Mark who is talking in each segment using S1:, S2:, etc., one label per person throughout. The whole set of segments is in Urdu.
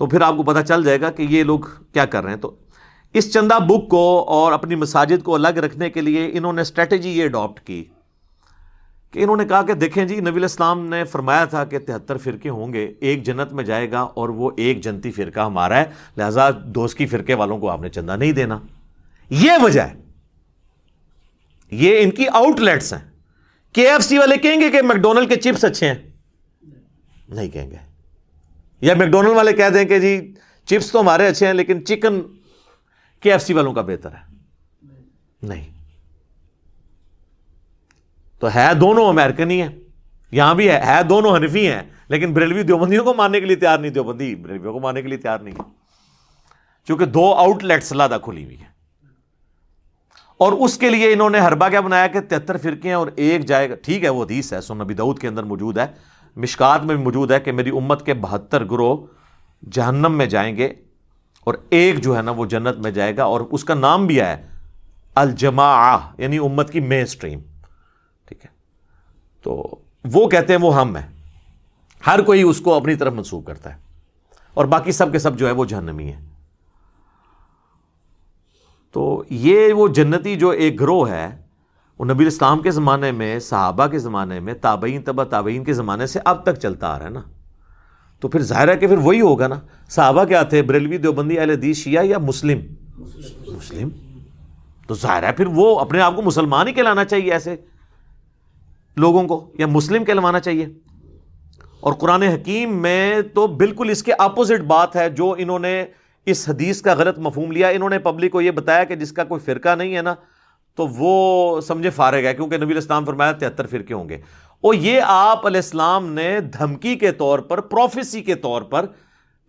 S1: تو پھر آپ کو پتہ چل جائے گا کہ یہ لوگ کیا کر رہے ہیں. تو اس چندہ بک کو اور اپنی مساجد کو الگ رکھنے کے لیے انہوں نے اسٹریٹجی یہ اڈاپٹ کی کہ انہوں نے کہا کہ دیکھیں جی، نبی علیہ السلام نے فرمایا تھا کہ 73 فرقے ہوں گے، ایک جنت میں جائے گا اور وہ ایک جنتی فرقہ ہمارا ہے، لہذا دوست کی فرقے والوں کو آپ نے چندہ نہیں دینا. یہ وجہ ہے. یہ ان کی آؤٹ لیٹس ہیں. KFC والے کہیں گے کہ میکڈونلڈ کے چپس اچھے ہیں؟ نہیں کہیں گے. یا میکڈونلڈ والے کہہ دیں کہ جی چپس تو ہمارے اچھے ہیں لیکن چکن KFC والوں کا بہتر ہے؟ نہیں. تو ہے دونوں امریکن ہی ہیں، یہاں بھی ہے دونوں حنفی ہیں، لیکن بریلوی دیوبندیوں کو ماننے کے لیے تیار نہیں، دیوبندی بریلویوں کو ماننے کے لیے تیار نہیں ہے، چونکہ دو آؤٹ لیٹس علیحدہ کھلی ہوئی ہیں. اور اس کے لیے انہوں نے حربہ کیا بنایا کہ 73 فرقے ہیں اور ایک جائے گا. ٹھیک ہے، وہ حدیث ہے، سنن نبی داؤد کے اندر موجود ہے، مشکات میں موجود ہے کہ میری امت کے 72 گروہ جہنم میں جائیں گے اور ایک جو ہے نا وہ جنت میں جائے گا، اور اس کا نام بھی ہے الجماعہ، یعنی امت کی مین سٹریم. ٹھیک ہے، تو وہ کہتے ہیں وہ ہم ہیں. ہر کوئی اس کو اپنی طرف منسوب کرتا ہے، اور باقی سب کے سب جو ہے وہ جہنمی ہیں. تو یہ وہ جنتی جو ایک گروہ ہے، وہ نبی اسلام کے زمانے میں، صحابہ کے زمانے میں، تابعین تبع تابعین کے زمانے سے اب تک چلتا آ رہا ہے نا. تو پھر ظاہر ہے کہ پھر وہی ہوگا نا. صحابہ کیا تھے؟ بریلوی، دیوبندی، اہل حدیث، شیعہ یا مسلم؟ مسلم. تو ظاہر ہے پھر وہ اپنے آپ کو مسلمان ہی کہلانا چاہیے ایسے لوگوں کو، یا مسلم کہلوانا چاہیے. اور قرآن حکیم میں تو بالکل اس کے اپوزٹ بات ہے. جو انہوں نے اس حدیث کا غلط مفہوم لیا، انہوں نے پبلک کو یہ بتایا کہ جس کا کوئی فرقہ نہیں ہے نا تو وہ سمجھے فارغ ہے، کیونکہ نبی علیہ السلام فرمایا 73 فرقے ہوں گے. اور یہ آپ علیہ السلام نے دھمکی کے طور پر، پروفیسی کے طور پر،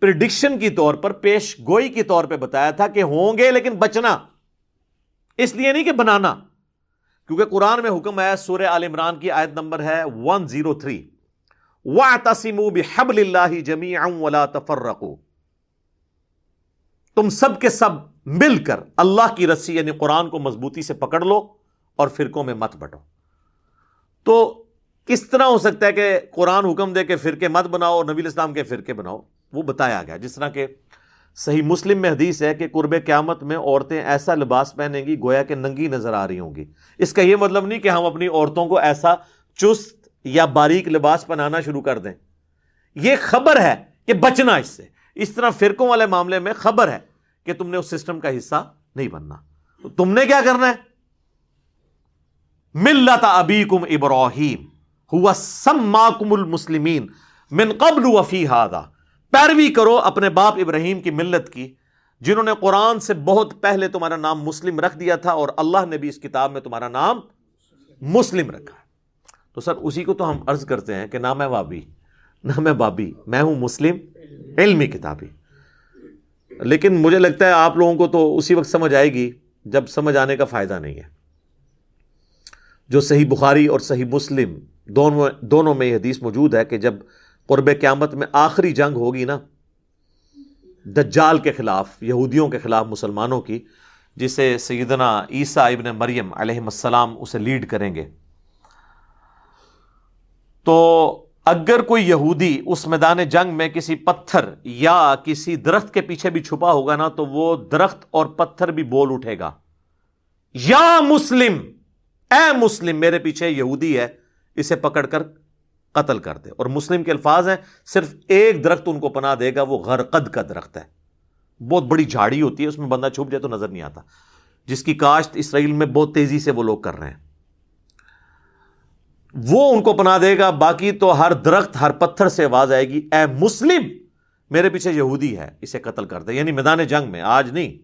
S1: پریڈکشن کی طور پر، پیش گوئی کے طور پہ بتایا تھا کہ ہوں گے، لیکن بچنا. اس لیے نہیں کہ بنانا، کیونکہ قرآن میں حکم ہے، سورہ آل عمران کی آیت نمبر ہے 103، وَاعْتَصِمُوا بِحَبْلِ اللَّهِ جَمِيعًا وَلَا تَفَرَّقُوا. تم سب کے سب مل کر اللہ کی رسی یعنی قرآن کو مضبوطی سے پکڑ لو اور فرقوں میں مت بٹو. تو کس طرح ہو سکتا ہے کہ قرآن حکم دے کہ فرقے مت بناؤ اور نبی الاسلام کے فرقے بناؤ؟ وہ بتایا گیا. جس طرح کہ صحیح مسلم میں حدیث ہے کہ قرب قیامت میں عورتیں ایسا لباس پہنیں گی گویا کہ ننگی نظر آ رہی ہوں گی. اس کا یہ مطلب نہیں کہ ہم اپنی عورتوں کو ایسا چست یا باریک لباس پہنانا شروع کر دیں. یہ خبر ہے کہ بچنا اس سے. اس طرح فرقوں والے معاملے میں خبر ہے کہ تم نے اس سسٹم کا حصہ نہیں بننا. تو تم نے کیا کرنا ہے؟ ملت ابیکم ابراہیم ہوا سماکم المسلمین من قبل وفی ھذا. پیروی کرو اپنے باپ ابراہیم کی ملت کی، جنہوں نے قرآن سے بہت پہلے تمہارا نام مسلم رکھ دیا تھا، اور اللہ نے بھی اس کتاب میں تمہارا نام مسلم رکھا ہے. تو سر اسی کو تو ہم عرض کرتے ہیں کہ نہ میں وابی نہ میں بابی، میں ہوں مسلم علمی کتابی. لیکن مجھے لگتا ہے آپ لوگوں کو تو اسی وقت سمجھ آئے گی جب سمجھ آنے کا فائدہ نہیں ہے. جو صحیح بخاری اور صحیح مسلم دونوں میں یہ حدیث موجود ہے کہ جب قرب قیامت میں آخری جنگ ہوگی نا دجال کے خلاف، یہودیوں کے خلاف مسلمانوں کی، جسے سیدنا عیسیٰ ابن مریم علیہ السلام اسے لیڈ کریں گے، تو اگر کوئی یہودی اس میدان جنگ میں کسی پتھر یا کسی درخت کے پیچھے بھی چھپا ہوگا نا تو وہ درخت اور پتھر بھی بول اٹھے گا، یا مسلم، اے مسلم، میرے پیچھے یہودی ہے، اسے پکڑ کر قتل کر دے. اور مسلم کے الفاظ ہیں، صرف ایک درخت ان کو پناہ دے گا، وہ غرقد کا درخت ہے. بہت بڑی جھاڑی ہوتی ہے، اس میں بندہ چھپ جائے تو نظر نہیں آتا، جس کی کاشت اسرائیل میں بہت تیزی سے وہ لوگ کر رہے ہیں. وہ ان کو پناہ دے گا. باقی تو ہر درخت، ہر پتھر سے آواز آئے گی، اے مسلم، میرے پیچھے یہودی ہے، اسے قتل کر دے. یعنی میدان جنگ میں، آج نہیں.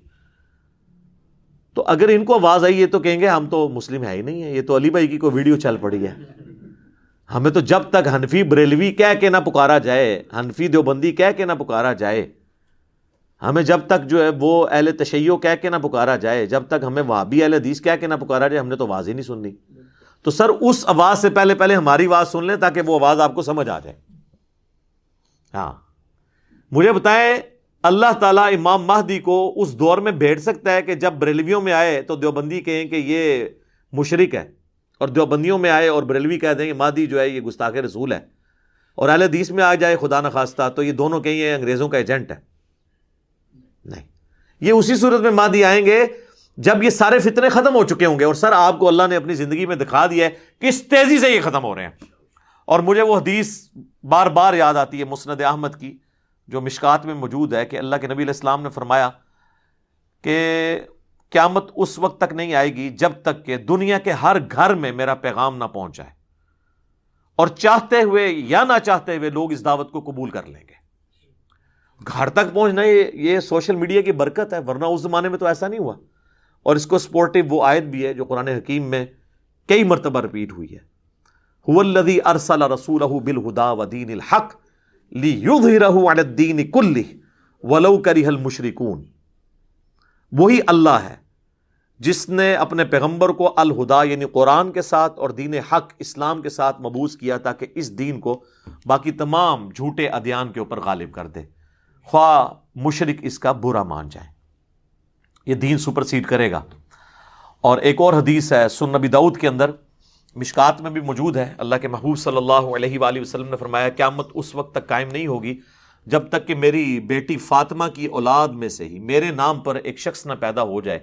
S1: تو اگر ان کو آواز آئی ہے تو کہیں گے ہم تو مسلم ہے ہی نہیں ہے، یہ تو علی بھائی کی کوئی ویڈیو چل پڑی ہے. ہمیں تو جب تک حنفی بریلوی کہہ کے نہ پکارا جائے، حنفی دیوبندی کہہ کے نہ پکارا جائے، ہمیں جب تک جو ہے وہ اہل تشیع کہہ کے نہ پکارا جائے، جب تک ہمیں وہابی اہل حدیث کہہ کے نہ پکارا جائے، ہم نے تو آواز ہی نہیں سننی. تو سر اس آواز سے پہلے ہماری آواز سن لیں تاکہ وہ آواز آپ کو سمجھ آ جائے. ہاں مجھے بتائیں، اللہ تعالیٰ امام مہدی کو اس دور میں بھیج سکتا ہے کہ جب بریلویوں میں آئے تو دیوبندی کہیں کہ یہ مشرک ہے، اور دیوبندیوں میں آئے اور بریلوی کہہ دیں کہ مہدی جو ہے یہ گستاخ رسول ہے، اور اہل حدیث میں آ جائے خدا نخواستہ تو یہ دونوں کہیں یہ انگریزوں کا ایجنٹ ہے. نہیں، یہ اسی صورت میں مہدی آئیں گے جب یہ سارے فتنے ختم ہو چکے ہوں گے. اور سر آپ کو اللہ نے اپنی زندگی میں دکھا دیا ہے کس تیزی سے یہ ختم ہو رہے ہیں. اور مجھے وہ حدیث بار بار یاد آتی ہے مسند احمد کی جو مشکات میں موجود ہے کہ اللہ کے نبی علیہ السلام نے فرمایا کہ قیامت اس وقت تک نہیں آئے گی جب تک کہ دنیا کے ہر گھر میں میرا پیغام نہ پہنچ جائے، اور چاہتے ہوئے یا نہ چاہتے ہوئے لوگ اس دعوت کو قبول کر لیں گے. گھر تک پہنچنا یہ سوشل میڈیا کی برکت ہے، ورنہ اس زمانے میں تو ایسا نہیں ہوا. اور اس کو سپورٹیو وہ آیت بھی ہے جو قرآن حکیم میں کئی مرتبہ ریپیٹ ہوئی ہے، هو الذی ارسل رسولہ بالہدی ودین الحق لیظہرہ علی الدین کلہ ولو کرہ المشرکون. وہی اللہ ہے جس نے اپنے پیغمبر کو الہدا یعنی قرآن کے ساتھ اور دین حق اسلام کے ساتھ مبعوث کیا تاکہ اس دین کو باقی تمام جھوٹے ادیان کے اوپر غالب کر دے، خواہ مشرک اس کا برا مان جائیں. یہ دین سپرسیڈ کرے گا. اور ایک اور حدیث ہے سنن نبی داؤد کے اندر، مشکات میں بھی موجود ہے، اللہ کے محبوب صلی اللہ علیہ وآلہ وسلم نے فرمایا قیامت اس وقت تک قائم نہیں ہوگی جب تک کہ میری بیٹی فاطمہ کی اولاد میں سے ہی میرے نام پر ایک شخص نہ پیدا ہو جائے،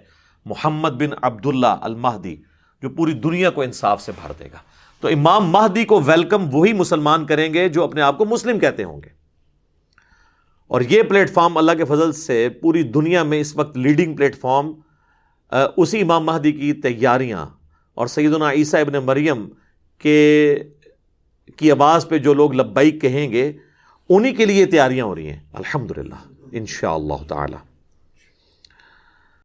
S1: محمد بن عبداللہ المہدی، جو پوری دنیا کو انصاف سے بھر دے گا. تو امام مہدی کو ویلکم وہی مسلمان کریں گے جو اپنے آپ کو مسلم کہتے ہوں گے. اور یہ پلیٹ فارم اللہ کے فضل سے پوری دنیا میں اس وقت لیڈنگ پلیٹ فارم اسی امام مہدی کی تیاریاں اور سیدنا عیسیٰ ابن مریم کی آواز پہ جو لوگ لبیک کہیں گے انہی کے لیے تیاریاں ہو رہی ہیں الحمدللہ انشاءاللہ تعالی.